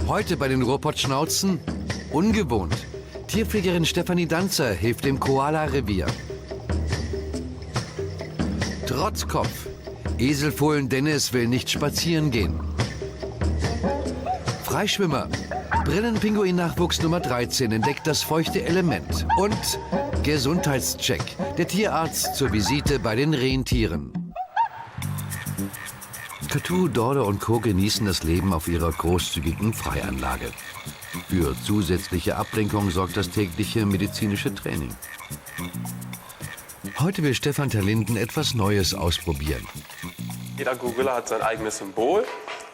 Heute bei den Ruhrpottschnauzen ungewohnt. Tierpflegerin Stefanie Danzer hilft dem Koala-Revier. Trotzkopf. Eselfohlen Dennis will nicht spazieren gehen. Freischwimmer. Brillenpinguin-Nachwuchs Nummer 13 entdeckt das feuchte Element. Und Gesundheitscheck. Der Tierarzt zur Visite bei den Rentieren. Katu, Dorle und Co. genießen das Leben auf ihrer großzügigen Freianlage. Für zusätzliche Ablenkung sorgt das tägliche medizinische Training. Heute will Stefan Terlinden etwas Neues ausprobieren. Jeder Gorilla hat sein eigenes Symbol.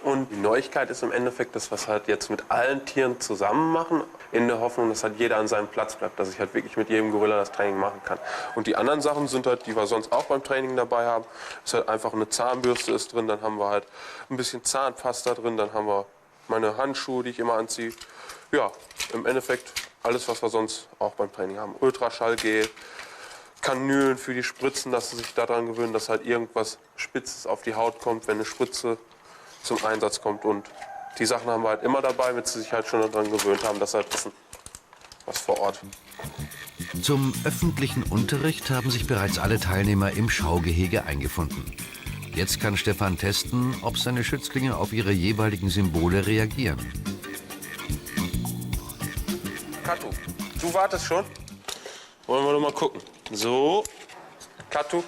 Und die Neuigkeit ist im Endeffekt, dass wir es halt jetzt mit allen Tieren zusammen machen, in der Hoffnung, dass halt jeder an seinem Platz bleibt, dass ich halt wirklich mit jedem Gorilla das Training machen kann. Und die anderen Sachen sind halt, die wir sonst auch beim Training dabei haben, ist halt einfach eine Zahnbürste ist drin, dann haben wir halt ein bisschen Zahnpasta drin, dann haben wir meine Handschuhe, die ich immer anziehe. Ja, im Endeffekt alles, was wir sonst auch beim Training haben. Ultraschallgel, Kanülen für die Spritzen, dass sie sich daran gewöhnen, dass halt irgendwas Spitzes auf die Haut kommt, wenn eine Spritze zum Einsatz kommt. Und die Sachen haben wir halt immer dabei, damit sie sich halt schon daran gewöhnt haben, dass sie halt wissen, was vor Ort. Zum öffentlichen Unterricht haben sich bereits alle Teilnehmer im Schaugehege eingefunden. Jetzt kann Stefan testen, ob seine Schützlinge auf ihre jeweiligen Symbole reagieren. Katu, du wartest schon? Wollen wir doch mal gucken. So, Katu.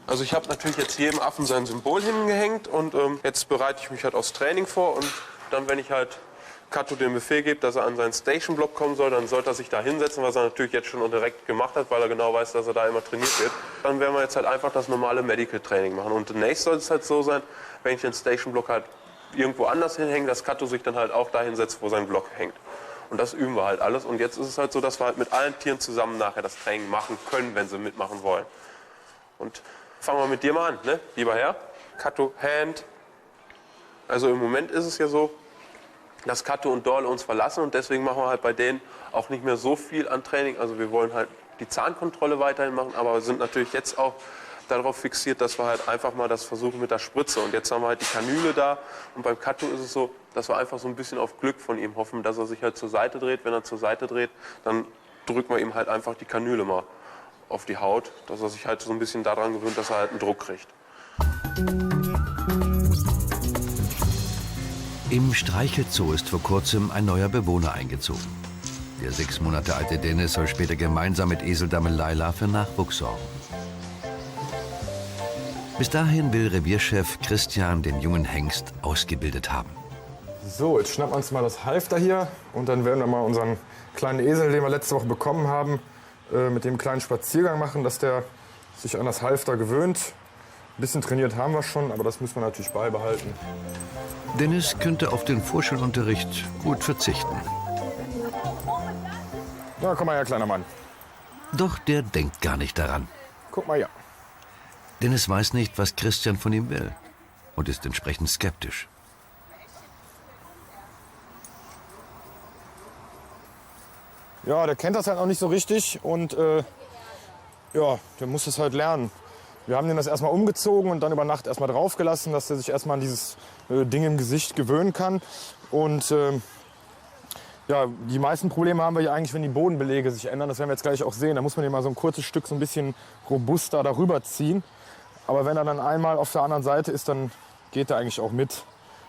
Also ich habe natürlich jetzt jedem Affen sein Symbol hingehängt und jetzt bereite ich mich halt aufs Training vor und dann, wenn ich halt Katu den Befehl gebe, dass er an seinen Station-Block kommen soll, dann sollte er sich da hinsetzen, was er natürlich jetzt schon direkt gemacht hat, weil er genau weiß, dass er da immer trainiert wird. Dann werden wir jetzt halt einfach das normale Medical-Training machen und demnächst soll es halt so sein, wenn ich den Station-Block halt irgendwo anders hinhänge, dass Katu sich dann halt auch da hinsetzt, wo sein Block hängt. Und das üben wir halt alles und jetzt ist es halt so, dass wir halt mit allen Tieren zusammen nachher das Training machen können, wenn sie mitmachen wollen. Und fangen wir mit dir mal an, ne? Lieber Herr. Katu, Hand. Also im Moment ist es ja so, dass Katu und Dorle uns verlassen und deswegen machen wir halt bei denen auch nicht mehr so viel an Training. Also wir wollen halt die Zahnkontrolle weiterhin machen, aber wir sind natürlich jetzt auch darauf fixiert, dass wir halt einfach mal das versuchen mit der Spritze. Und jetzt haben wir halt die Kanüle da und beim Katu ist es so, dass wir einfach so ein bisschen auf Glück von ihm hoffen, dass er sich halt zur Seite dreht. Wenn er zur Seite dreht, dann drücken wir ihm halt einfach die Kanüle mal auf die Haut, dass er sich halt so ein bisschen daran gewöhnt, dass er halt einen Druck kriegt. Im Streichelzoo ist vor kurzem ein neuer Bewohner eingezogen. Der 6 Monate alte Dennis soll später gemeinsam mit Eseldame Laila für Nachwuchs sorgen. Bis dahin will Revierchef Christian den jungen Hengst ausgebildet haben. So, jetzt schnappen wir uns mal das Halfter hier und dann werden wir mal unseren kleinen Esel, den wir letzte Woche bekommen haben, mit dem kleinen Spaziergang machen, dass der sich an das Halfter gewöhnt. Ein bisschen trainiert haben wir schon, aber das müssen wir natürlich beibehalten. Dennis könnte auf den Vorschulunterricht gut verzichten. Na, komm mal her, kleiner Mann. Doch der denkt gar nicht daran. Guck mal her. Dennis weiß nicht, was Christian von ihm will und ist entsprechend skeptisch. Ja, der kennt das halt noch nicht so richtig und ja, der muss es halt lernen. Wir haben den das erstmal umgezogen und dann über Nacht erstmal draufgelassen, dass er sich erstmal an dieses Ding im Gesicht gewöhnen kann. Und ja, die meisten Probleme haben wir ja eigentlich, wenn die Bodenbelege sich ändern. Das werden wir jetzt gleich auch sehen. Da muss man den mal so ein kurzes Stück so ein bisschen robuster darüber ziehen. Aber wenn er dann einmal auf der anderen Seite ist, dann geht er eigentlich auch mit.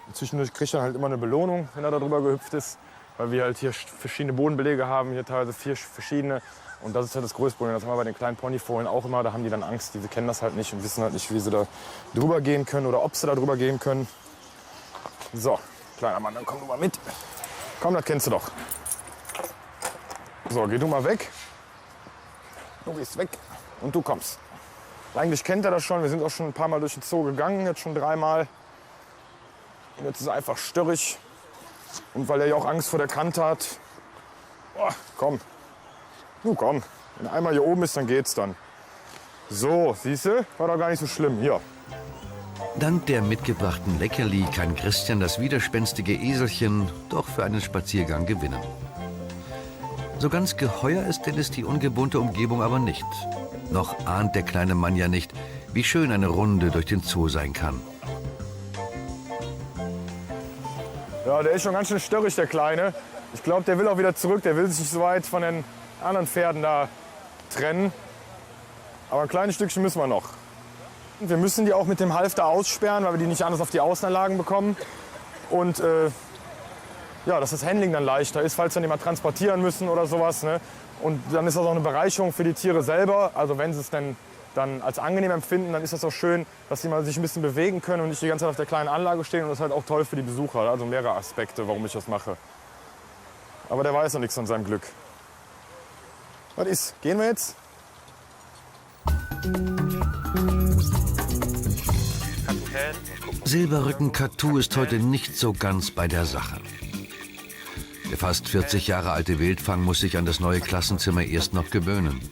Und zwischendurch kriegt er halt immer eine Belohnung, wenn er da drüber gehüpft ist. Weil wir halt hier verschiedene Bodenbelege haben, hier teilweise 4 verschiedene. Und das ist halt das größte Problem. Das haben wir bei den kleinen Ponyfohlen auch immer. Da haben die dann Angst, die kennen das halt nicht und wissen halt nicht, wie sie da drüber gehen können oder ob sie da drüber gehen können. So, kleiner Mann, dann komm du mal mit. Komm, das kennst du doch. So, geh du mal weg. Du gehst weg und du kommst. Eigentlich kennt er das schon. Wir sind auch schon ein paar Mal durch den Zoo gegangen, jetzt schon 3 Mal. Und jetzt ist er einfach störrig. Und weil er ja auch Angst vor der Kante hat. Oh, komm. Nu komm. Wenn er einmal hier oben ist, dann geht's dann. So, siehst du? War doch gar nicht so schlimm. Hier. Dank der mitgebrachten Leckerli kann Christian das widerspenstige Eselchen doch für einen Spaziergang gewinnen. So ganz geheuer ist Dennis die ungewohnte Umgebung aber nicht. Noch ahnt der kleine Mann ja nicht, wie schön eine Runde durch den Zoo sein kann. Aber der ist schon ganz schön störrig, der Kleine. Ich glaube, der will auch wieder zurück. Der will sich nicht so weit von den anderen Pferden da trennen. Aber ein kleines Stückchen müssen wir noch. Wir müssen die auch mit dem Halfter aussperren, weil wir die nicht anders auf die Außenanlagen bekommen. Und ja, dass das Handling dann leichter ist, falls wir die mal transportieren müssen oder sowas. Ne? Und dann ist das auch eine Bereicherung für die Tiere selber. Also wenn sie es dann als angenehm empfinden, dann ist das auch schön, dass sie mal sich ein bisschen bewegen können und nicht die ganze Zeit auf der kleinen Anlage stehen. Und das ist halt auch toll für die Besucher. Also mehrere Aspekte, warum ich das mache. Aber der weiß noch nichts von seinem Glück. Was ist? Gehen wir jetzt? Silberrücken Katu ist heute nicht so ganz bei der Sache. Der fast 40 Jahre alte Wildfang muss sich an das neue Klassenzimmer erst noch gewöhnen.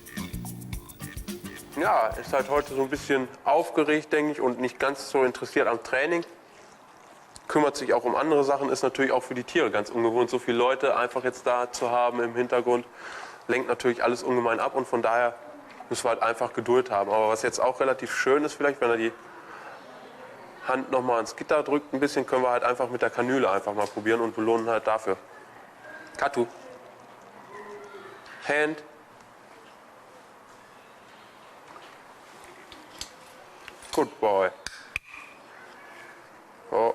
Ja, ist halt heute so ein bisschen aufgeregt, denke ich, und nicht ganz so interessiert am Training. Kümmert sich auch um andere Sachen, ist natürlich auch für die Tiere ganz ungewohnt, so viele Leute einfach jetzt da zu haben im Hintergrund. Lenkt natürlich alles ungemein ab und von daher müssen wir halt einfach Geduld haben. Aber was jetzt auch relativ schön ist vielleicht, wenn er die Hand noch mal ans Gitter drückt ein bisschen, können wir halt einfach mit der Kanüle einfach mal probieren und belohnen halt dafür. Katu. Hand. Good boy. Oh.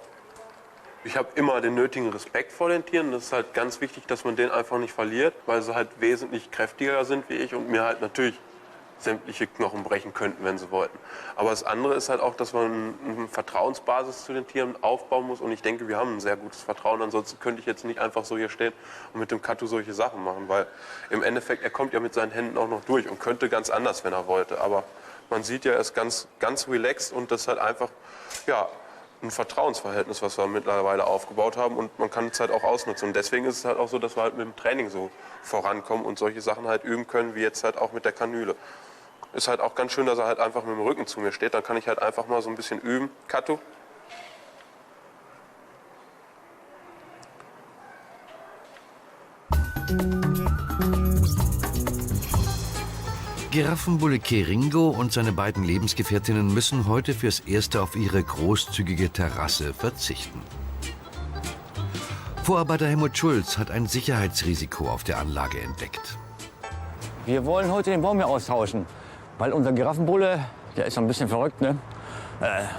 Ich habe immer den nötigen Respekt vor den Tieren. Das ist halt ganz wichtig, dass man den einfach nicht verliert, weil sie halt wesentlich kräftiger sind wie ich und mir halt natürlich sämtliche Knochen brechen könnten, wenn sie wollten. Aber das andere ist halt auch, dass man eine Vertrauensbasis zu den Tieren aufbauen muss. Und ich denke, wir haben ein sehr gutes Vertrauen. Ansonsten könnte ich jetzt nicht einfach so hier stehen und mit dem Katu solche Sachen machen. Weil im Endeffekt, er kommt ja mit seinen Händen auch noch durch und könnte ganz anders, wenn er wollte. Aber man sieht ja, er ist ganz relaxed und das ist halt einfach, ja, ein Vertrauensverhältnis, was wir mittlerweile aufgebaut haben und man kann es halt auch ausnutzen. Und deswegen ist es halt auch so, dass wir halt mit dem Training so vorankommen und solche Sachen halt üben können, wie jetzt halt auch mit der Kanüle. Ist halt auch ganz schön, dass er halt einfach mit dem Rücken zu mir steht. Dann kann ich halt einfach mal so ein bisschen üben. Katu. Giraffenbulle Keringo und seine beiden Lebensgefährtinnen müssen heute fürs Erste auf ihre großzügige Terrasse verzichten. Vorarbeiter Helmut Schulz hat ein Sicherheitsrisiko auf der Anlage entdeckt. Wir wollen heute den Baum hier austauschen, weil unser Giraffenbulle, der ist so ein bisschen verrückt, ne?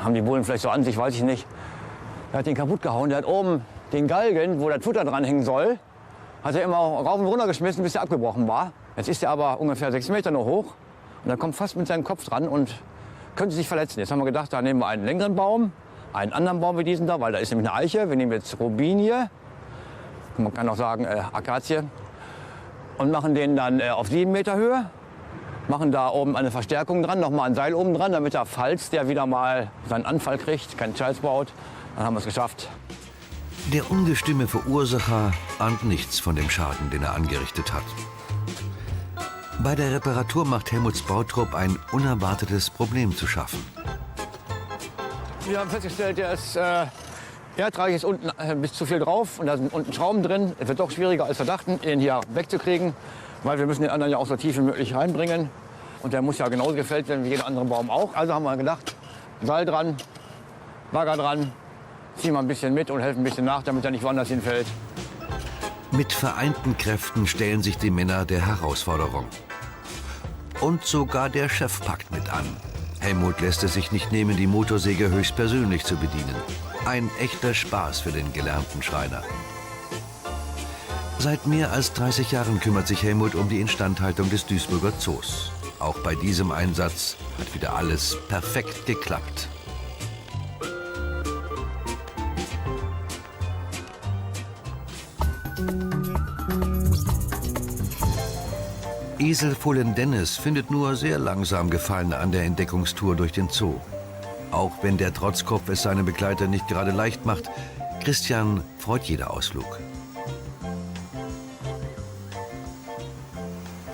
Haben die Bullen vielleicht so an sich, weiß ich nicht. Er hat den kaputt gehauen, der hat oben den Galgen, wo das Futter dran hängen soll, hat er immer rauf und runter geschmissen, bis er abgebrochen war. Jetzt ist er aber ungefähr 6 Meter nur hoch und er kommt fast mit seinem Kopf dran und könnte sich verletzen. Jetzt haben wir gedacht, da nehmen wir einen längeren Baum, einen anderen Baum wie diesen da, weil da ist nämlich eine Eiche. Wir nehmen jetzt Robinie, man kann auch sagen Akazie, und machen den dann auf 7 Meter Höhe. Machen da oben eine Verstärkung dran, nochmal ein Seil oben dran, damit er, falls der wieder mal seinen Anfall kriegt, keinen Scheiß baut, dann haben wir es geschafft. Der ungestüme Verursacher ahnt nichts von dem Schaden, den er angerichtet hat. Bei der Reparatur macht Helmuts Bautrupp ein unerwartetes Problem zu schaffen. Wir haben festgestellt, der ist erdreich, ist unten bis zu viel drauf und da sind unten Schrauben drin. Es wird doch schwieriger als wir dachten, ihn hier wegzukriegen, weil wir müssen den anderen ja auch so tief wie möglich reinbringen. Und der muss ja genauso gefällt werden wie jeder andere Baum auch. Also haben wir gedacht, Seil dran, Bagger dran, ziehen wir ein bisschen mit und helfen ein bisschen nach, damit er nicht woanders hinfällt. Mit vereinten Kräften stellen sich die Männer der Herausforderung. Und sogar der Chef packt mit an. Helmut lässt es sich nicht nehmen, die Motorsäge höchstpersönlich zu bedienen. Ein echter Spaß für den gelernten Schreiner. Seit mehr als 30 Jahren kümmert sich Helmut um die Instandhaltung des Duisburger Zoos. Auch bei diesem Einsatz hat wieder alles perfekt geklappt. Eselfohlen Dennis findet nur sehr langsam Gefallen an der Entdeckungstour durch den Zoo. Auch wenn der Trotzkopf es seinem Begleiter nicht gerade leicht macht, Christian freut jeder Ausflug.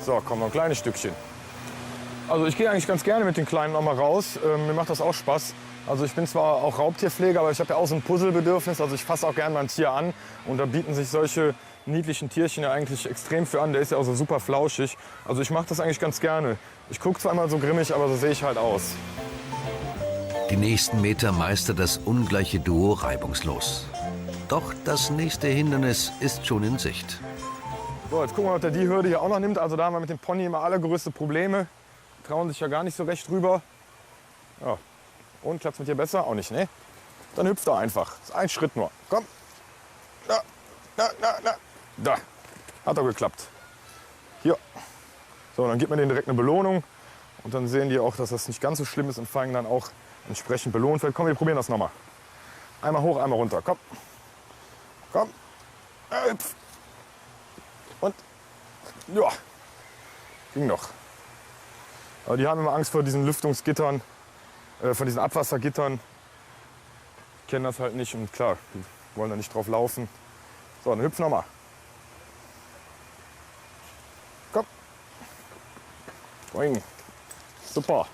So, komm, noch ein kleines Stückchen. Also ich gehe eigentlich ganz gerne mit den Kleinen noch mal raus. Mir macht das auch Spaß. Also ich bin zwar auch Raubtierpfleger, aber ich habe ja auch so ein Puzzlebedürfnis. Also ich fasse auch gerne mal ein Tier an. Und da bieten sich solche niedlichen Tierchen ja eigentlich extrem für an. Der ist ja auch so super flauschig. Also ich mache das eigentlich ganz gerne. Ich gucke zwar immer so grimmig, aber so sehe ich halt aus. Die nächsten Meter meistert das ungleiche Duo reibungslos. Doch das nächste Hindernis ist schon in Sicht. So, jetzt gucken wir, ob der die Hürde hier auch noch nimmt. Also da haben wir mit dem Pony immer allergrößte Probleme. Trauen sich ja gar nicht so recht rüber. Ja. Und klappt's mit dir besser? Auch nicht, ne? Dann hüpft er einfach. Das ist ein Schritt nur. Komm. Da. Da. Hat doch geklappt. Hier. So, dann gibt man denen direkt eine Belohnung. Und dann sehen die auch, dass das nicht ganz so schlimm ist und fangen dann auch entsprechend belohnt wird. Komm, wir probieren das nochmal. Einmal hoch, einmal runter. Komm. Komm. Hüpf. Und. Ja. Ging noch. Aber die haben immer Angst vor diesen Lüftungsgittern, von diesen Abwassergittern. Die kennen das halt nicht und klar, die wollen da nicht drauf laufen. So, dann hüpf nochmal. Komm. Boing. Super.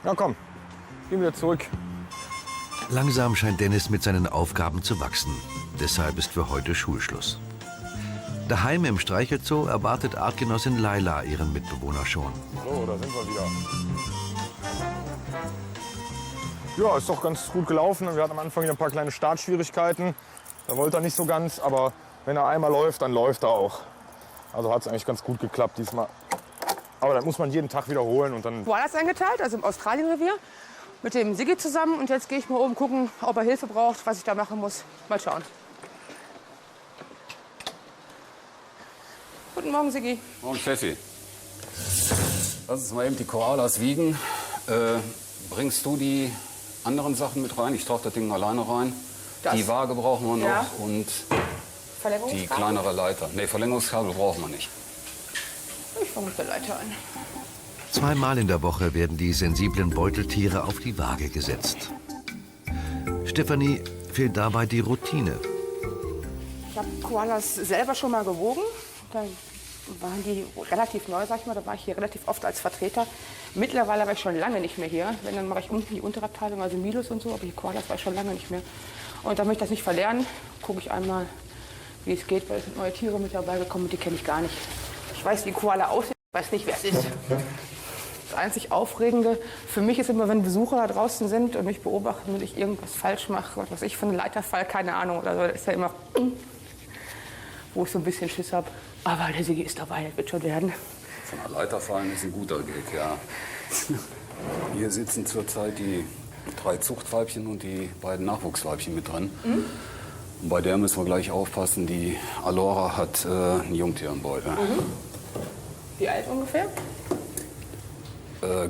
Na komm, gehen wir zurück. Langsam scheint Dennis mit seinen Aufgaben zu wachsen. Deshalb ist für heute Schulschluss. Daheim im Streichelzoo erwartet Artgenossin Laila ihren Mitbewohner schon. So, da sind wir wieder. Ja, ist doch ganz gut gelaufen. Wir hatten am Anfang wieder ein paar kleine Startschwierigkeiten. Da wollte er nicht so ganz, aber wenn er einmal läuft, dann läuft er auch. Also hat es eigentlich ganz gut geklappt diesmal. Aber dann muss man jeden Tag wiederholen und dann... Koalas eingeteilt, also im Australienrevier, mit dem Siggi zusammen. Und jetzt gehe ich mal oben gucken, ob er Hilfe braucht, was ich da machen muss. Mal schauen. Guten Morgen, Siggi. Morgen, Steffi. Lass uns mal eben die Koalas wiegen. Bringst du die anderen Sachen mit rein? Ich trage das Ding alleine rein. Das? Die Waage brauchen wir noch Ja. und die Verlängerungskabel? kleinere Leiter. Nee, Verlängerungskabel brauchen wir nicht. Ich fange mit der Leiter an. Zweimal in der Woche werden die sensiblen Beuteltiere auf die Waage gesetzt. Stefanie fehlt dabei die Routine. Ich habe Koalas selber schon mal gewogen. Da waren die relativ neu, sag ich mal. Da war ich hier relativ oft als Vertreter. Mittlerweile war ich schon lange nicht mehr hier. Wenn, dann mache ich unten die Unterabteilung, also Milos und so. Aber die Koalas war ich schon lange nicht mehr. Und damit ich das nicht verlernen, gucke ich einmal, wie es geht, weil es sind neue Tiere mit dabei gekommen und die kenne ich gar nicht. Ich weiß, wie ein Koala aussieht, ich weiß nicht, wer es ist. Das einzig Aufregende für mich ist immer, wenn Besucher da draußen sind und mich beobachten und ich irgendwas falsch mache, was weiß ich, für einen Leiterfall, keine Ahnung oder so, das ist ja immer, wo ich so ein bisschen Schiss habe. Aber der Sigi ist dabei, das wird schon werden. Von der Leiter fallen ist ein guter Gag, ja. Hier sitzen zurzeit die 3 Zuchtweibchen und die beiden Nachwuchsweibchen mit drin. Und bei der müssen wir gleich aufpassen. Die Alora hat ein Jungtier im Beutel. Wie alt ungefähr?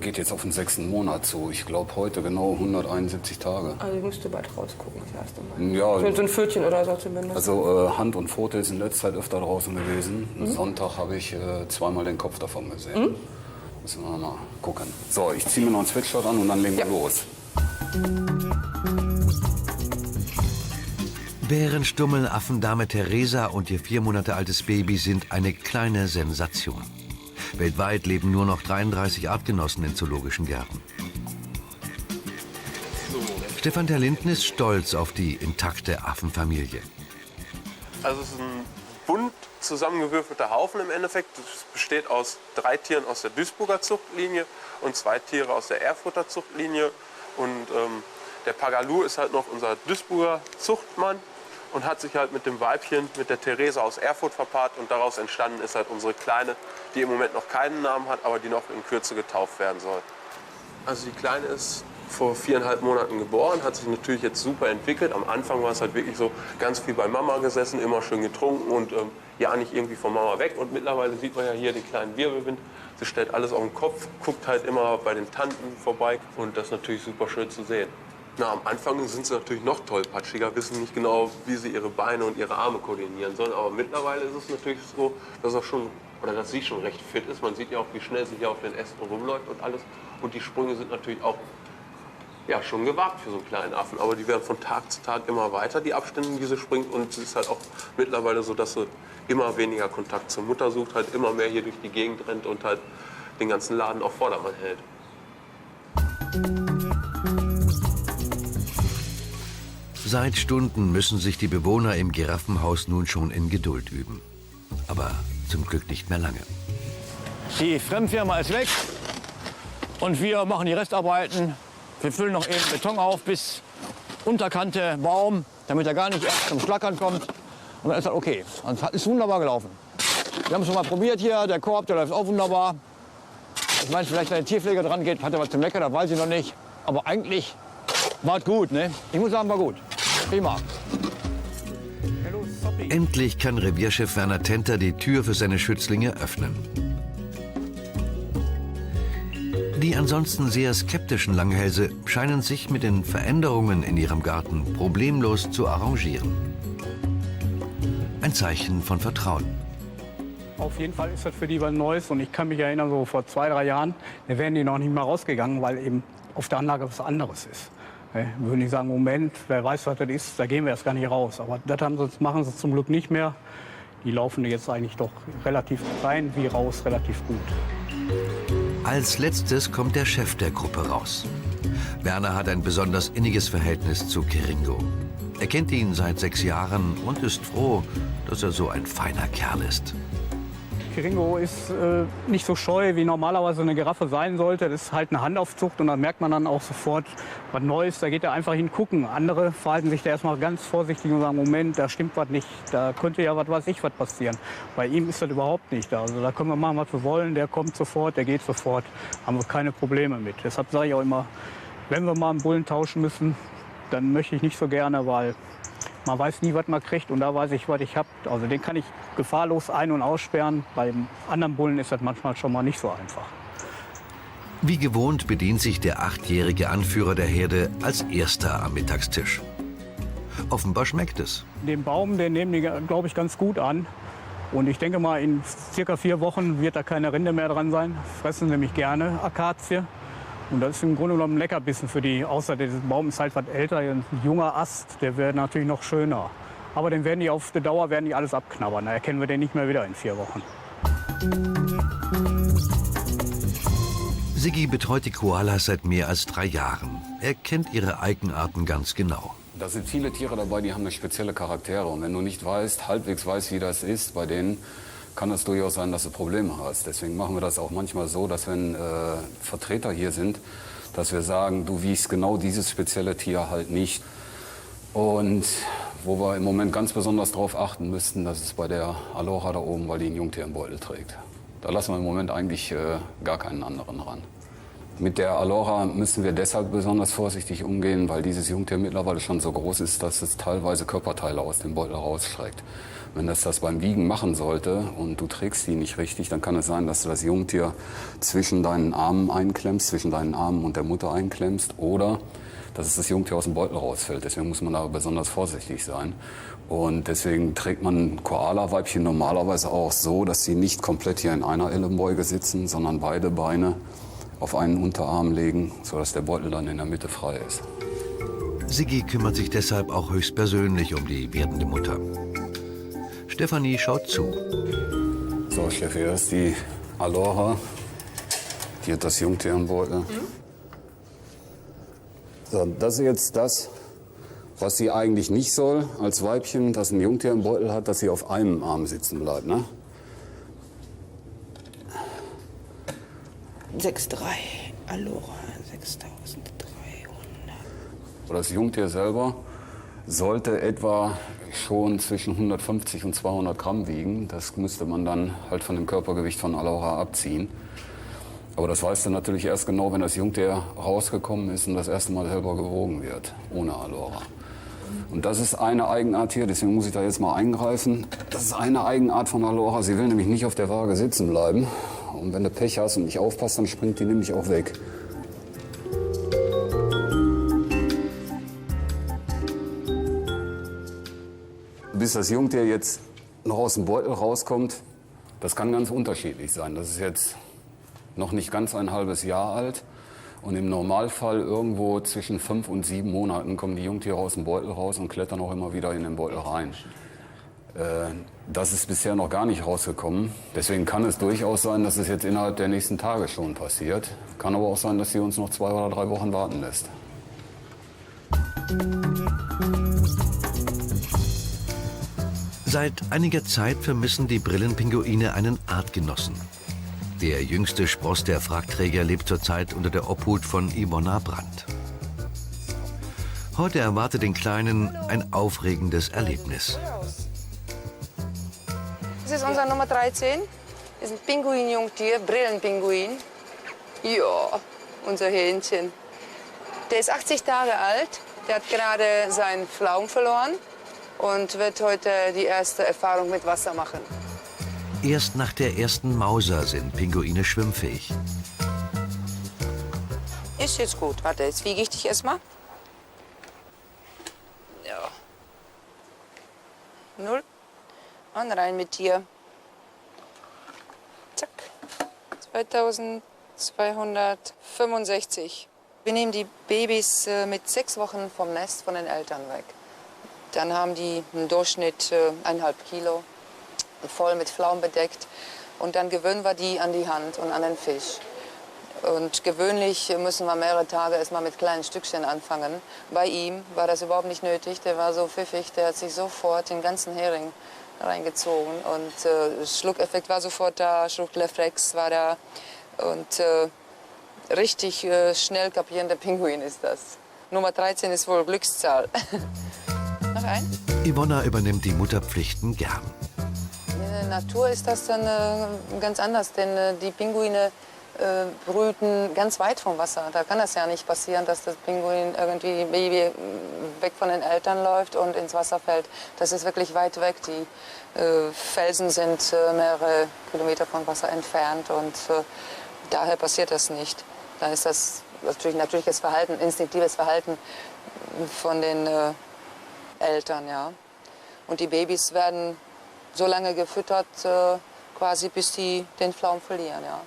Geht jetzt auf den 6. Monat zu. Ich glaube heute genau 171 Tage. Also ich musste bald rausgucken, das erste Mal. Ja, So ein Pfötchen oder so zumindest. also Hand und Pfote ist in letzter Zeit öfter draußen gewesen. Sonntag habe ich zweimal den Kopf davon gesehen. Müssen wir mal gucken. So, ich ziehe mir noch ein Sweatshirt an und dann legen wir los. Bärenstummeln-Affendame Theresa und ihr 4 Monate altes Baby sind eine kleine Sensation. Weltweit leben nur noch 33 Artgenossen in zoologischen Gärten. Stefan Terlinden ist stolz auf die intakte Affenfamilie. Also es ist ein bunt zusammengewürfelter Haufen im Endeffekt. Es besteht aus 3 Tieren aus der Duisburger Zuchtlinie und 2 Tiere aus der Erfurter Zuchtlinie. Und der Pagalou ist halt noch unser Duisburger Zuchtmann und hat sich halt mit dem Weibchen, mit der Theresa aus Erfurt verpaart. Und daraus entstanden ist halt unsere Kleine, die im Moment noch keinen Namen hat, aber die noch in Kürze getauft werden soll. Also die Kleine ist vor 4,5 Monaten geboren, hat sich natürlich jetzt super entwickelt. Am Anfang war es halt wirklich so ganz viel bei Mama gesessen, immer schön getrunken und ja nicht irgendwie von Mama weg. Und mittlerweile sieht man ja hier den kleinen Wirbelwind. Sie stellt alles auf den Kopf, guckt halt immer bei den Tanten vorbei und das ist natürlich super schön zu sehen. Na, am Anfang sind sie natürlich noch tollpatschiger, wissen nicht genau, wie sie ihre Beine und ihre Arme koordinieren sollen. Aber mittlerweile ist es natürlich so, dass dass sie schon recht fit ist. Man sieht ja auch, wie schnell sie hier auf den Ästen rumläuft und alles. Und die Sprünge sind natürlich auch ja, schon gewagt für so einen kleinen Affen. Aber die werden von Tag zu Tag immer weiter, die Abstände, die sie springt. Und es ist halt auch mittlerweile so, dass sie immer weniger Kontakt zur Mutter sucht, halt immer mehr hier durch die Gegend rennt und halt den ganzen Laden auf Vordermann hält. Seit Stunden müssen sich die Bewohner im Giraffenhaus nun schon in Geduld üben. Aber zum Glück nicht mehr lange. Die Fremdfirma ist weg und wir machen die Restarbeiten. Wir füllen noch eben Beton auf bis Unterkante Baum. damit er gar nicht erst zum Schlackern kommt. Und dann ist das okay. Und es ist wunderbar gelaufen. Wir haben es schon mal probiert hier, der Korb, der läuft auch wunderbar. Ich meine, vielleicht wenn der Tierpfleger dran geht, hat er was zum Lecker, das weiß ich noch nicht. Aber eigentlich war es gut, ne? Ich muss sagen, war gut. Prima. Endlich kann Revierchef Werner Tenter die Tür für seine Schützlinge öffnen. Die ansonsten sehr skeptischen Langhälse scheinen sich mit den Veränderungen in ihrem Garten problemlos zu arrangieren. Ein Zeichen von Vertrauen. Auf jeden Fall ist das für die was Neues. Und ich kann mich erinnern, so vor 2, 3 Jahren, da wären die noch nicht mal rausgegangen, weil eben auf der Anlage was anderes ist. Würden die sagen, Moment, wer weiß, was das ist, da gehen wir erst gar nicht raus. Aber das machen sie zum Glück nicht mehr. Die laufen jetzt eigentlich doch relativ rein wie raus, relativ gut. Als letztes kommt der Chef der Gruppe raus. Werner hat ein besonders inniges Verhältnis zu Kiringo. Er kennt ihn seit 6 Jahren und ist froh, dass er so ein feiner Kerl ist. Kiringo ist nicht so scheu, wie normalerweise eine Giraffe sein sollte. Das ist halt eine Handaufzucht und da merkt man dann auch sofort was Neues. Da geht er einfach hingucken. Andere verhalten sich da erstmal ganz vorsichtig und sagen, Moment, da stimmt was nicht. Da könnte ja was weiß ich was passieren. Bei ihm ist das überhaupt nicht. Also da können wir machen, was wir wollen. Der kommt sofort, der geht sofort. Haben wir keine Probleme mit. Deshalb sage ich auch immer, wenn wir mal einen Bullen tauschen müssen, dann möchte ich nicht so gerne, weil man weiß nie, was man kriegt und da weiß ich, was ich habe. Also den kann ich gefahrlos ein- und aussperren. Beim anderen Bullen ist das manchmal schon mal nicht so einfach. Wie gewohnt bedient sich der 8-jährige Anführer der Herde als erster am Mittagstisch. Offenbar schmeckt es. Den Baum, den nehmen die, glaube ich, ganz gut an. Und ich denke mal, in circa 4 Wochen wird da keine Rinde mehr dran sein. Fressen nämlich gerne Akazie. Und das ist im Grunde genommen ein Leckerbissen für die. Außer dieser Baum ist halt was älter, ein junger Ast, der wäre natürlich noch schöner. Aber den werden die auf die Dauer alles abknabbern. Da erkennen wir den nicht mehr wieder in 4 Wochen. Siggi betreut die Koalas seit mehr als 3 Jahren. Er kennt ihre Eigenarten ganz genau. Da sind viele Tiere dabei, die haben eine spezielle Charaktere. Und wenn du nicht halbwegs weißt, wie das ist, bei denen kann es durchaus sein, dass du Probleme hast. Deswegen machen wir das auch manchmal so, dass wenn Vertreter hier sind, dass wir sagen, du wiegst genau dieses spezielle Tier halt nicht. Und wo wir im Moment ganz besonders darauf achten müssten, das ist bei der Aloha da oben, weil die ein Jungtier im Beutel trägt. Da lassen wir im Moment eigentlich gar keinen anderen ran. Mit der Aloha müssen wir deshalb besonders vorsichtig umgehen, weil dieses Jungtier mittlerweile schon so groß ist, dass es teilweise Körperteile aus dem Beutel rausschreckt. Wenn es das beim Wiegen machen sollte und du trägst die nicht richtig, dann kann es sein, dass du das Jungtier zwischen deinen Armen einklemmst, zwischen deinen Armen und der Mutter einklemmst oder dass das Jungtier aus dem Beutel rausfällt. Deswegen muss man da besonders vorsichtig sein. Und deswegen trägt man Koala-Weibchen normalerweise auch so, dass sie nicht komplett hier in einer Ellenbeuge sitzen, sondern beide Beine auf einen Unterarm legen, sodass der Beutel dann in der Mitte frei ist. Siggi kümmert sich deshalb auch höchstpersönlich um die werdende Mutter. Stefanie schaut zu. So, Steffi, das ist die Aloha. Die hat das Jungtier im Beutel. So, das ist jetzt das, was sie eigentlich nicht soll als Weibchen, das ein Jungtier im Beutel hat, dass sie auf einem Arm sitzen bleibt, ne? 6,3. Aloha, 6.300. Das Jungtier selber sollte etwa schon zwischen 150 und 200 Gramm wiegen. Das müsste man dann halt von dem Körpergewicht von Aloha abziehen. Aber das weißt du natürlich erst genau, wenn das Jungtier rausgekommen ist und das erste Mal selber gewogen wird, ohne Aloha. Und das ist eine Eigenart hier, deswegen muss ich da jetzt mal eingreifen. Das ist eine Eigenart von Aloha. Sie will nämlich nicht auf der Waage sitzen bleiben. Und wenn du Pech hast und nicht aufpasst, dann springt die nämlich auch weg. Bis das Jungtier jetzt noch aus dem Beutel rauskommt, das kann ganz unterschiedlich sein. Das ist jetzt noch nicht ganz ein halbes Jahr alt. Und im Normalfall irgendwo zwischen 5 und 7 Monaten kommen die Jungtiere aus dem Beutel raus und klettern auch immer wieder in den Beutel rein. Das ist bisher noch gar nicht rausgekommen. Deswegen kann es durchaus sein, dass es jetzt innerhalb der nächsten Tage schon passiert. Kann aber auch sein, dass sie uns noch 2 oder 3 Wochen warten lässt. Seit einiger Zeit vermissen die Brillenpinguine einen Artgenossen. Der jüngste Spross der Fragträger lebt zurzeit unter der Obhut von Yvonna Brandt. Heute erwartet den Kleinen ein aufregendes Erlebnis. Das ist unser Nummer 13. Das ist ein Pinguin-Jungtier, Brillenpinguin. Ja, unser Hähnchen. Der ist 80 Tage alt. Der hat gerade seinen Pflaumen verloren und wird heute die erste Erfahrung mit Wasser machen. Erst nach der ersten Mauser sind Pinguine schwimmfähig. Ist jetzt gut. Warte, jetzt wiege ich dich erstmal. Ja. 0. Und rein mit dir. Zack. 2265. Wir nehmen die Babys mit 6 Wochen vom Nest von den Eltern weg. Dann haben die im Durchschnitt 1,5 Kilo, voll mit Pflaumen bedeckt. Und dann gewöhnen wir die an die Hand und an den Fisch. Und gewöhnlich müssen wir mehrere Tage erstmal mit kleinen Stückchen anfangen. Bei ihm war das überhaupt nicht nötig. Der war so pfiffig, der hat sich sofort den ganzen Hering reingezogen. Und Schluckeffekt war sofort da, Schluckreflex war da. Und richtig schnell kapierender Pinguin ist das. Nummer 13 ist wohl Glückszahl. Noch ein? Yvonna übernimmt die Mutterpflichten gern. In der Natur ist das dann ganz anders, denn die Pinguine brüten ganz weit vom Wasser. Da kann das ja nicht passieren, dass das Pinguin irgendwie Baby weg von den Eltern läuft und ins Wasser fällt. Das ist wirklich weit weg. Die Felsen sind mehrere Kilometer vom Wasser entfernt und daher passiert das nicht. Dann ist das natürlich natürliches Verhalten, instinktives Verhalten von den Eltern, ja. Und die Babys werden so lange gefüttert, quasi bis die den Pflaumen verlieren, ja.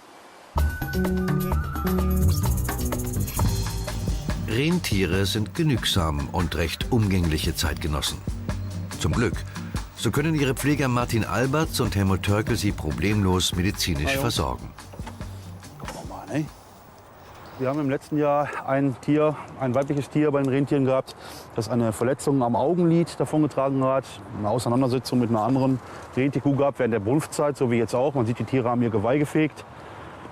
Rentiere sind genügsam und recht umgängliche Zeitgenossen. Zum Glück. So können ihre Pfleger Martin Alberts und Helmut Törkel sie problemlos medizinisch versorgen. Wir haben im letzten Jahr ein weibliches Tier bei den Rentieren gehabt, das eine Verletzung am Augenlid davongetragen hat. Eine Auseinandersetzung mit einer anderen Rentierkuh gehabt während der Brunftzeit, so wie jetzt auch. Man sieht, die Tiere haben ihr Geweih gefegt.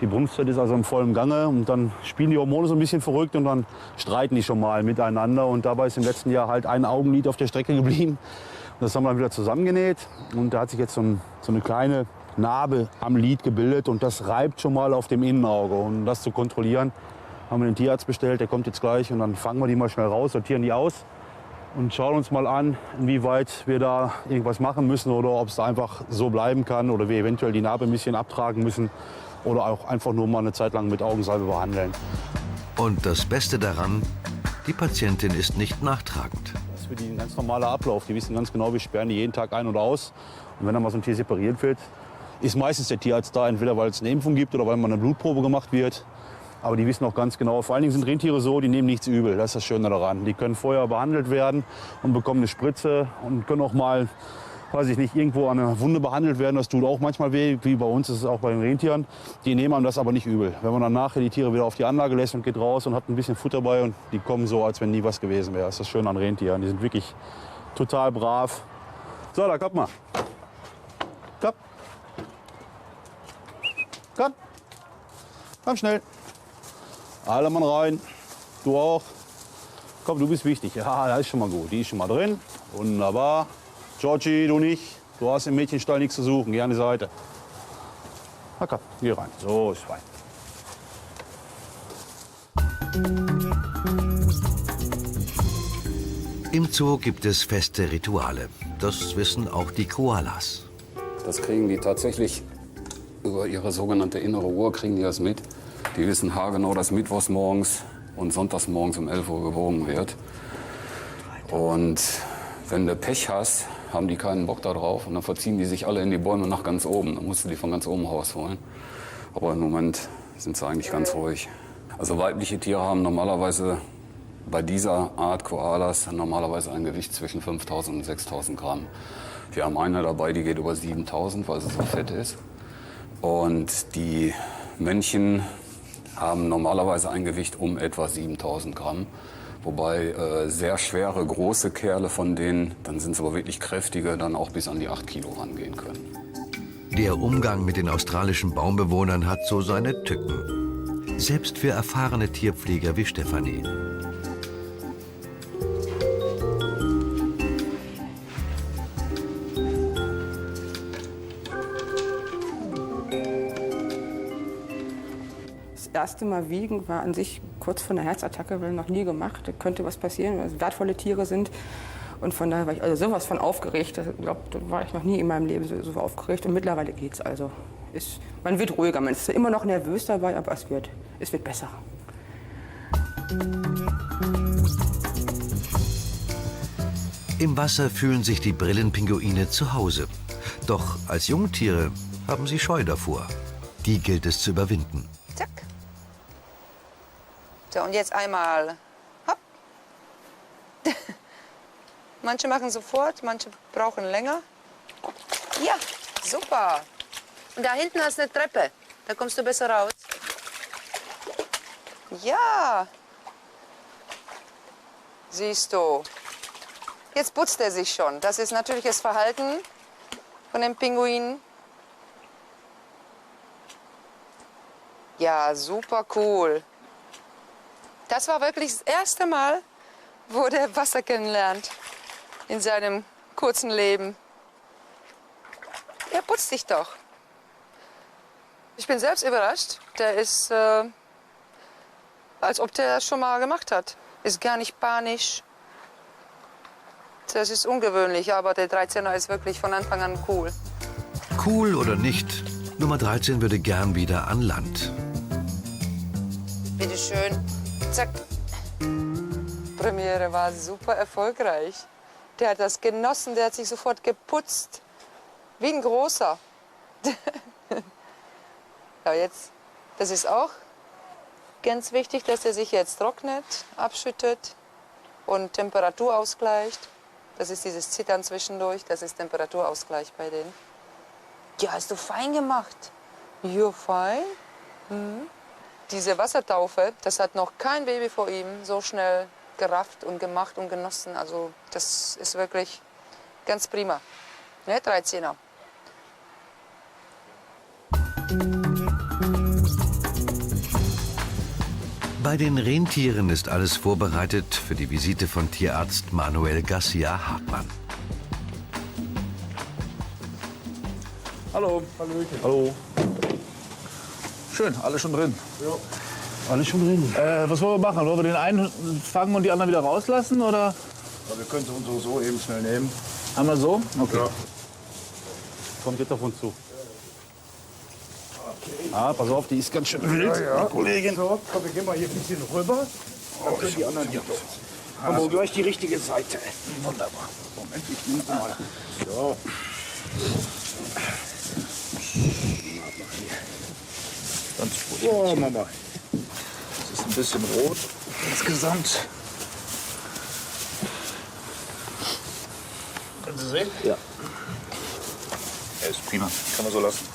Die Brunftzeit ist also im vollen Gange und dann spielen die Hormone so ein bisschen verrückt und dann streiten die schon mal miteinander. Und dabei ist im letzten Jahr halt ein Augenlid auf der Strecke geblieben. Und das haben wir dann wieder zusammengenäht und da hat sich jetzt so eine kleine Narbe am Lid gebildet und das reibt schon mal auf dem Innenauge. Und um das zu kontrollieren, haben wir den Tierarzt bestellt, der kommt jetzt gleich und dann fangen wir die mal schnell raus, sortieren die aus und schauen uns mal an, inwieweit wir da irgendwas machen müssen oder ob es einfach so bleiben kann oder wir eventuell die Narbe ein bisschen abtragen müssen oder auch einfach nur mal eine Zeit lang mit Augensalbe behandeln. Und das Beste daran, die Patientin ist nicht nachtragend. Das ist für die ein ganz normaler Ablauf. Die wissen ganz genau, wir sperren die jeden Tag ein oder aus. Und wenn dann mal so ein Tier separiert wird, ist meistens der Tierarzt da, entweder weil es eine Impfung gibt oder weil mal eine Blutprobe gemacht wird. Aber die wissen auch ganz genau, vor allen Dingen sind Rentiere so, die nehmen nichts übel. Das ist das Schöne daran. Die können vorher behandelt werden und bekommen eine Spritze und können auch mal, weiß ich nicht, irgendwo an einer Wunde behandelt werden. Das tut auch manchmal weh, wie bei uns ist es auch bei den Rentieren. Die nehmen einem das aber nicht übel. Wenn man dann nachher die Tiere wieder auf die Anlage lässt und geht raus und hat ein bisschen Futter bei und die kommen so, als wenn nie was gewesen wäre. Das ist das Schöne an Rentieren. Die sind wirklich total brav. So, da kommt mal. Komm. Komm. Komm schnell. Alle Mann rein. Du auch. Komm, du bist wichtig. Ja, das ist schon mal gut. Die ist schon mal drin. Wunderbar. Georgie, du nicht. Du hast im Mädchenstall nichts zu suchen. Geh an die Seite. Na komm, geh rein. So ist fein. Im Zoo gibt es feste Rituale. Das wissen auch die Koalas. Das kriegen die tatsächlich über ihre sogenannte innere Uhr, kriegen die das mit. Die wissen haargenau, dass mittwochs morgens und sonntags morgens um 11 Uhr gewogen wird. Und wenn du Pech hast, haben die keinen Bock da drauf und dann verziehen die sich alle in die Bäume nach ganz oben. Dann musst du die von ganz oben rausholen. Aber im Moment sind sie eigentlich ganz ruhig. Also weibliche Tiere haben normalerweise bei dieser Art Koalas normalerweise ein Gewicht zwischen 5.000 und 6.000 Gramm. Wir haben eine dabei, die geht über 7.000, weil sie so fett ist. Und die Männchen haben normalerweise ein Gewicht um etwa 7.000 Gramm. Wobei sehr schwere, große Kerle von denen, dann sind es aber wirklich kräftige, dann auch bis an die 8 Kilo rangehen können. Der Umgang mit den australischen Baumbewohnern hat so seine Tücken. Selbst für erfahrene Tierpfleger wie Stefanie. erste Mal wiegen war an sich kurz vor einer Herzattacke, weil noch nie gemacht. Da könnte was passieren, weil es wertvolle Tiere sind. Und von daher war ich also sowas von aufgeregt. Ich glaube, da war ich noch nie in meinem Leben so aufgeregt. Und mittlerweile geht's also. Man wird ruhiger, man ist immer noch nervös dabei, aber es wird besser. Im Wasser fühlen sich die Brillenpinguine zu Hause. Doch als Jungtiere haben sie Scheu davor. Die gilt es zu überwinden. Zack. So, und jetzt einmal. Hopp. Manche machen sofort, manche brauchen länger. Ja, super. Und da hinten hast du eine Treppe. Da kommst du besser raus. Ja. Siehst du. Jetzt putzt er sich schon. Das ist natürliches Verhalten von dem Pinguin. Ja, super cool. Das war wirklich das erste Mal, wo der Wasser kennenlernt in seinem kurzen Leben. Er putzt sich doch. Ich bin selbst überrascht. Der ist, als ob der das schon mal gemacht hat. Ist gar nicht panisch. Das ist ungewöhnlich, aber der 13er ist wirklich von Anfang an cool. Cool oder nicht, Nummer 13 würde gern wieder an Land. Bitte schön. Zack. Premiere war super erfolgreich. Der hat das genossen, der hat sich sofort geputzt. Wie ein großer. Ja, jetzt, das ist auch ganz wichtig, dass er sich jetzt trocknet, abschüttet und Temperatur ausgleicht. Das ist dieses Zittern zwischendurch, das ist Temperaturausgleich bei denen. Ja, hast du fein gemacht. Ja, fein. Mhm. Diese Wassertaufe, das hat noch kein Baby vor ihm so schnell gerafft und gemacht und genossen. Also das ist wirklich ganz prima. Ne, 13er. Bei den Rentieren ist alles vorbereitet für die Visite von Tierarzt Manuel Garcia-Hartmann. Hallo. Hallöchen. Hallo. Schön, alle schon drin. Ja. Alles schon drin. Was wollen wir machen? Wollen wir den einen fangen und die anderen wieder rauslassen? Oder? Ja, wir können es uns so eben schnell nehmen. Einmal so? Okay. Ja. Kommt jetzt auf uns zu. Ah, pass auf, die ist ganz schön wild, die Kollegin. So, komm, wir gehen mal hier ein bisschen rüber. Dann können die anderen hier. Aber gleich die richtige Seite. Wunderbar. Moment, ich nehme mal. So. Ganz gut. So, Mama. Das ist ein bisschen rot insgesamt. Können Sie sehen? Ja. Er ist prima. Kann man so lassen.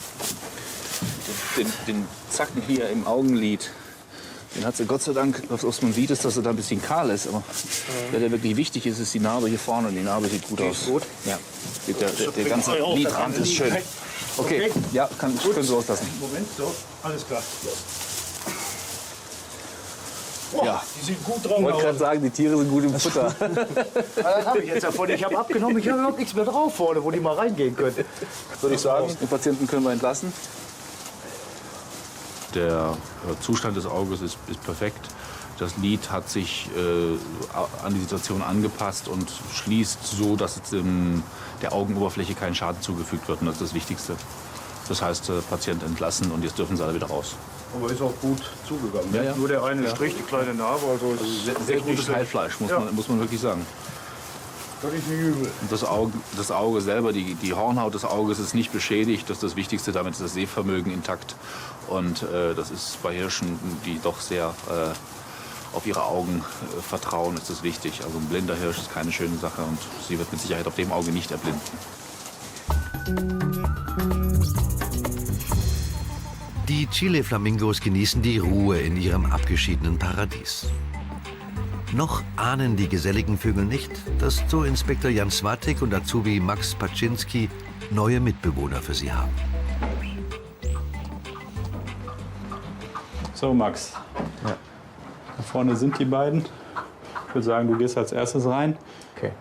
Den Zacken hier im Augenlid, den hat sie Gott sei Dank, was man sieht, ist, dass er da ein bisschen kahl ist. Aber der wirklich wichtig ist, ist die Narbe hier vorne. Und die Narbe sieht gut aus. Gut? Ja. Der ganze Lidrand ist schön. Okay, ja, können Sie loslassen. Moment, so, alles klar. Ja. Die sieht gut Ich dran wollte aus. gerade sagen, die Tiere sind gut im Futter. Das habe ich jetzt davon. Ich habe abgenommen, ich habe überhaupt nichts mehr drauf vorne, wo die mal reingehen können. Würde ich sagen, den Patienten können wir entlassen. Der Zustand des Auges ist perfekt. Das Lid hat sich an die Situation angepasst und schließt so, dass der Augenoberfläche kein Schaden zugefügt wird. Und das ist das Wichtigste. Das heißt, Patient entlassen und jetzt dürfen sie alle wieder raus. Aber ist auch gut zugegangen. Ja, ja. Nur der eine Strich, die kleine Narbe. Also Sehr gutes Heilfleisch, muss man wirklich sagen. Das ist nicht übel. Und das Auge selber, die Hornhaut des Auges ist nicht beschädigt. Das ist das Wichtigste, damit ist das Sehvermögen intakt. Und das ist bei Hirschen, die doch sehr auf ihre Augen vertrauen, ist das wichtig. Also ein blinder Hirsch ist keine schöne Sache und sie wird mit Sicherheit auf dem Auge nicht erblinden. Die Chile-Flamingos genießen die Ruhe in ihrem abgeschiedenen Paradies. Noch ahnen die geselligen Vögel nicht, dass Zooinspektor Jan Swatek und Azubi Max Paczynski neue Mitbewohner für sie haben. So, Max. Ja. Da vorne sind die beiden. Ich würde sagen, du gehst als erstes rein. Okay.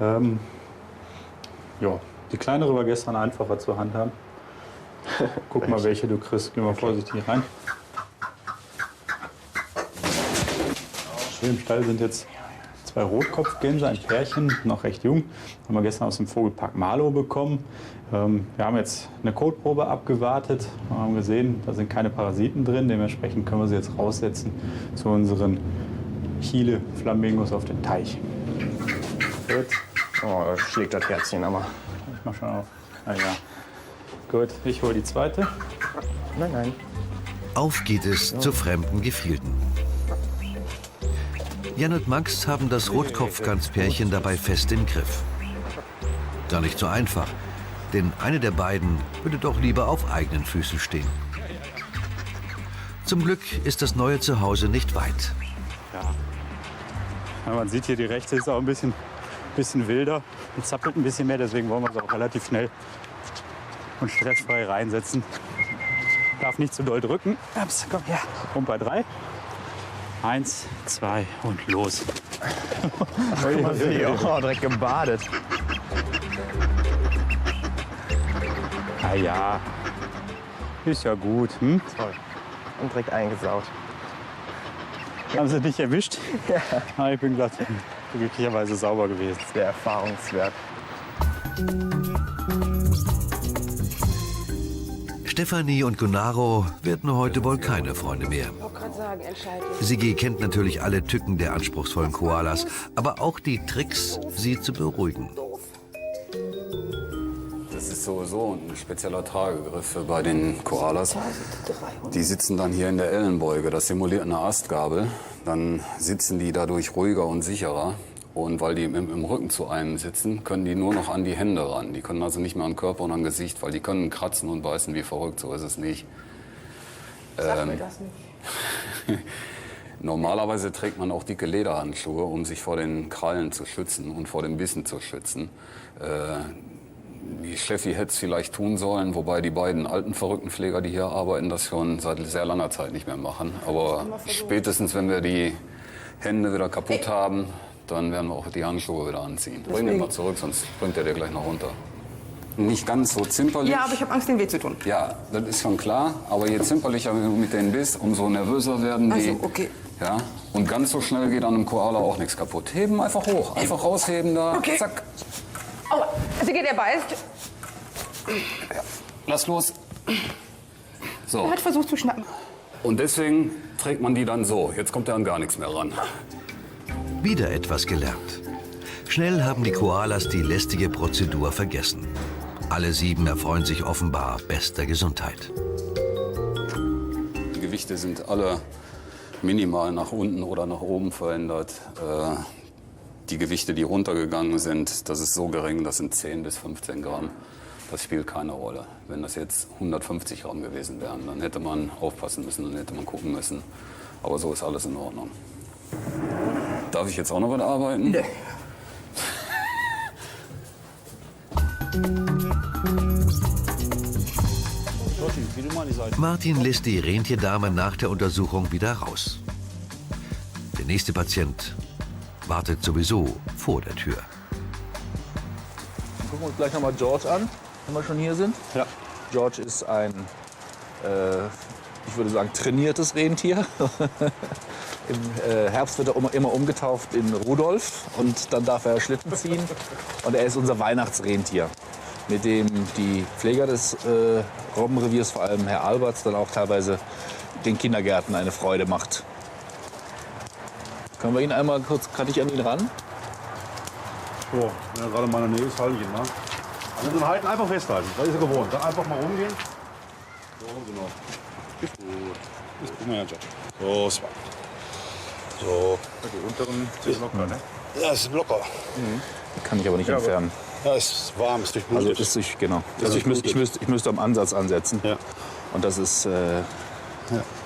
Ja, die kleinere war gestern einfacher zu handhaben. Guck mal, welche du kriegst. Geh mal vorsichtig rein. Hier im Stall sind jetzt 2 Rotkopfgänse, ein Pärchen, noch recht jung. Haben wir gestern aus dem Vogelpark Marlow bekommen. Wir haben jetzt eine Kotprobe abgewartet und haben gesehen, da sind keine Parasiten drin. Dementsprechend können wir sie jetzt raussetzen zu unseren Chile-Flamingos auf den Teich. Gut. Oh, da schlägt das Herzchen aber. Ich mach schon auf. Ah ja. Gut, ich hole die zweite. Nein, nein. Auf geht es zu fremden Gefilden. Jan und Max haben das Rotkopfganspärchen dabei fest im Griff. Gar nicht so einfach, denn eine der beiden würde doch lieber auf eigenen Füßen stehen. Zum Glück ist das neue Zuhause nicht weit. Ja, man sieht hier, die rechte ist auch ein bisschen wilder und zappelt ein bisschen mehr, deswegen wollen wir es auch relativ schnell und stressfrei reinsetzen. Darf nicht zu doll drücken. Ups, komm her. Und bei 3. 1, 2 und los. Oh, direkt gebadet. Ah ja, ist ja gut. Hm? Toll. Und direkt eingesaut. Haben Sie dich erwischt? Ja. Ah, ich bin glücklicherweise sauber gewesen. Sehr erfahrungswert. Stefanie und Gennaro werden heute wohl keine Freunde mehr. Ich wollte gerade sagen, entscheidend. Sigi kennt natürlich alle Tücken der anspruchsvollen Koalas, aber auch die Tricks, sie zu beruhigen. Das ist sowieso ein spezieller Tragegriff bei den Koalas. Die sitzen dann hier in der Ellenbeuge. Das simuliert eine Astgabel. Dann sitzen die dadurch ruhiger und sicherer. Und weil die im Rücken zu einem sitzen, können die nur noch an die Hände ran. Die können also nicht mehr an Körper und an Gesicht, weil die können kratzen und beißen wie verrückt. So ist es nicht. Sag mir das nicht. Normalerweise trägt man auch dicke Lederhandschuhe, um sich vor den Krallen zu schützen und vor den Bissen zu schützen. Die Steffi hätte es vielleicht tun sollen, wobei die beiden alten verrückten Pfleger, die hier arbeiten, das schon seit sehr langer Zeit nicht mehr machen. Aber spätestens, wenn wir die Hände wieder kaputt haben, dann werden wir auch die Handschuhe wieder anziehen. Bring den mal zurück, sonst bringt er dir gleich noch runter. Nicht ganz so zimperlich. Ja, aber ich habe Angst, den weh zu tun. Ja, das ist schon klar. Aber je zimperlicher du mit denen bist, umso nervöser werden die. Also, okay. Ja, und ganz so schnell geht an einem Koala auch nichts kaputt. Heben einfach hoch. Einfach rausheben da. Okay. Zack. Aua, also geht, er beißt. Ja. Lass los. So. Er hat versucht zu schnappen. Und deswegen trägt man die dann so. Jetzt kommt er an gar nichts mehr ran. Wieder etwas gelernt. Schnell haben die Koalas die lästige Prozedur vergessen. Alle 7 erfreuen sich offenbar bester Gesundheit. Die Gewichte sind alle minimal nach unten oder nach oben verändert. Die Gewichte, die runtergegangen sind, das ist so gering, das sind 10 bis 15 Gramm. Das spielt keine Rolle. Wenn das jetzt 150 Gramm gewesen wären, dann hätte man aufpassen müssen, dann hätte man gucken müssen. Aber so ist alles in Ordnung. Darf ich jetzt auch noch was arbeiten? Nee. Martin lässt die Rentierdame nach der Untersuchung wieder raus. Der nächste Patient wartet sowieso vor der Tür. Gucken wir uns gleich noch mal George an, wenn wir schon hier sind. Ja. George ist ein, ich würde sagen, trainiertes Rentier. Im Herbst wird er immer umgetauft in Rudolf und dann darf er Schlitten ziehen. Und er ist unser Weihnachtsrentier, mit dem die Pfleger des Robbenreviers, vor allem Herr Alberts, dann auch teilweise den Kindergärten eine Freude macht. Können wir ihn einmal kurz, kann ich an ihn ran? So, wenn er gerade in meiner Nähe ist, halte ich ihn mal. Also dann halten, einfach festhalten, das ist er gewohnt. Dann einfach mal rumgehen. So, genau. Ist gut. Ist gut, mein Job. So, Swan. So. Die unteren sind locker, ne? Ja, ist locker. Kann ich aber nicht entfernen. Ja, ist warm, ist durchblutet. Also ist durch, genau. Also ich müsste am Ansatz ansetzen. Ja. Und das ist, Ist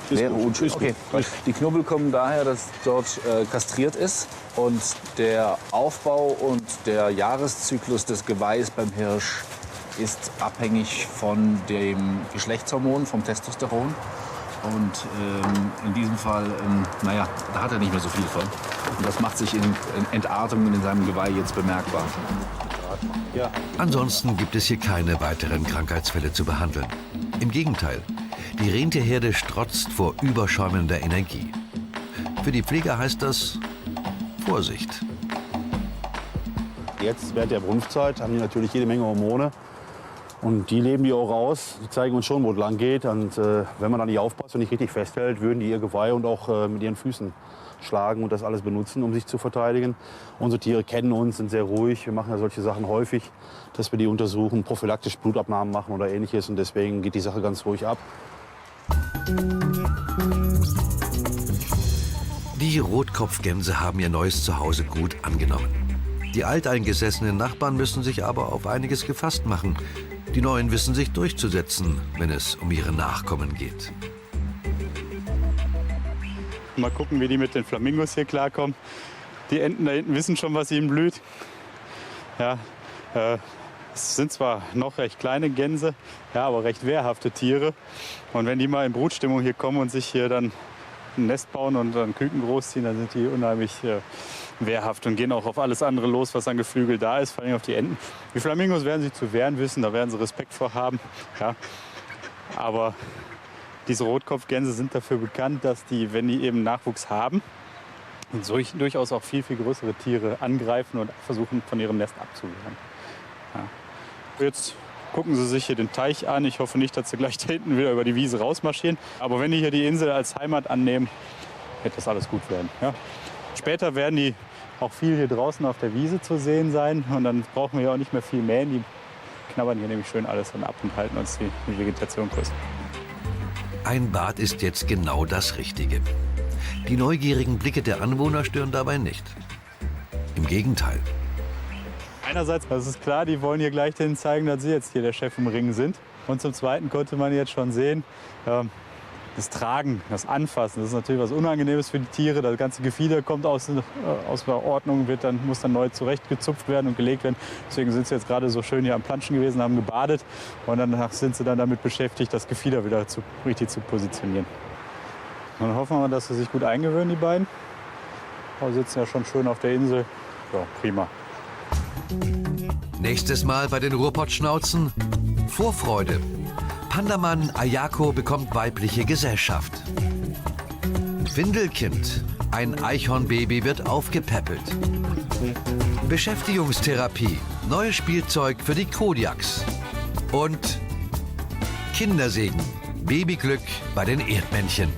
wäre gut. unschön. Ist Okay. gut. Die Knubbel kommen daher, dass George kastriert ist. Und der Aufbau und der Jahreszyklus des Geweihs beim Hirsch ist abhängig von dem Geschlechtshormon, vom Testosteron. Und in diesem Fall, naja, da hat er nicht mehr so viel von. Und das macht sich in Entartungen in seinem Geweih jetzt bemerkbar. Ja. Ansonsten gibt es hier keine weiteren Krankheitsfälle zu behandeln. Im Gegenteil, die Rentierherde strotzt vor überschäumender Energie. Für die Pfleger heißt das Vorsicht. Jetzt während der Brunftzeit haben die natürlich jede Menge Hormone. Und die leben die auch raus, die zeigen uns schon, wo es lang geht. Und wenn man dann nicht aufpasst und nicht richtig festhält, würden die ihr Geweih und auch mit ihren Füßen schlagen und das alles benutzen, um sich zu verteidigen. Unsere Tiere kennen uns, sind sehr ruhig. Wir machen ja solche Sachen häufig, dass wir die untersuchen, prophylaktisch Blutabnahmen machen oder Ähnliches. Und deswegen geht die Sache ganz ruhig ab. Die Rotkopfgänse haben ihr neues Zuhause gut angenommen. Die alteingesessenen Nachbarn müssen sich aber auf einiges gefasst machen. Die Neuen wissen sich durchzusetzen, wenn es um ihre Nachkommen geht. Mal gucken, wie die mit den Flamingos hier klarkommen. Die Enten da hinten wissen schon, was ihnen blüht. Ja, es sind zwar noch recht kleine Gänse, ja, aber recht wehrhafte Tiere. Und wenn die mal in Brutstimmung hier kommen und sich hier dann ein Nest bauen und dann Küken großziehen, dann sind die unheimlich wehrhaft und gehen auch auf alles andere los, was an Geflügel da ist, vor allem auf die Enten. Die Flamingos werden sich zu wehren wissen, da werden sie Respekt vor haben. Ja. Aber diese Rotkopfgänse sind dafür bekannt, dass die, wenn die eben Nachwuchs haben, durchaus auch viel, viel größere Tiere angreifen und versuchen, von ihrem Nest abzuwehren. Ja. Jetzt gucken Sie sich hier den Teich an. Ich hoffe nicht, dass Sie gleich da hinten wieder über die Wiese rausmarschieren. Aber wenn die hier die Insel als Heimat annehmen, wird das alles gut werden. Ja. Später werden die auch viel hier draußen auf der Wiese zu sehen sein. Und dann brauchen wir ja auch nicht mehr viel mähen. Die knabbern hier nämlich schön alles dann ab und halten uns die Vegetation kurz. Ein Bad ist jetzt genau das Richtige. Die neugierigen Blicke der Anwohner stören dabei nicht. Im Gegenteil. Einerseits, das ist klar, die wollen hier gleich denen zeigen, dass sie jetzt hier der Chef im Ring sind. Und zum Zweiten konnte man jetzt schon sehen, das Tragen, das Anfassen, das ist natürlich was Unangenehmes für die Tiere. Das ganze Gefieder kommt aus der Ordnung, muss dann neu zurechtgezupft werden und gelegt werden. Deswegen sind sie jetzt gerade so schön hier am Planschen gewesen, haben gebadet. Und danach sind sie dann damit beschäftigt, das Gefieder wieder richtig zu positionieren. Dann hoffen wir mal, dass sie sich gut eingewöhnen, die beiden. Wir sitzen ja schon schön auf der Insel. Ja, prima. Nächstes Mal bei den Ruhrpottschnauzen Vorfreude. Pandamann Ayako bekommt weibliche Gesellschaft. Windelkind. Ein Eichhornbaby wird aufgepäppelt. Beschäftigungstherapie. Neues Spielzeug für die Kodiaks. Und Kindersegen. Babyglück bei den Erdmännchen.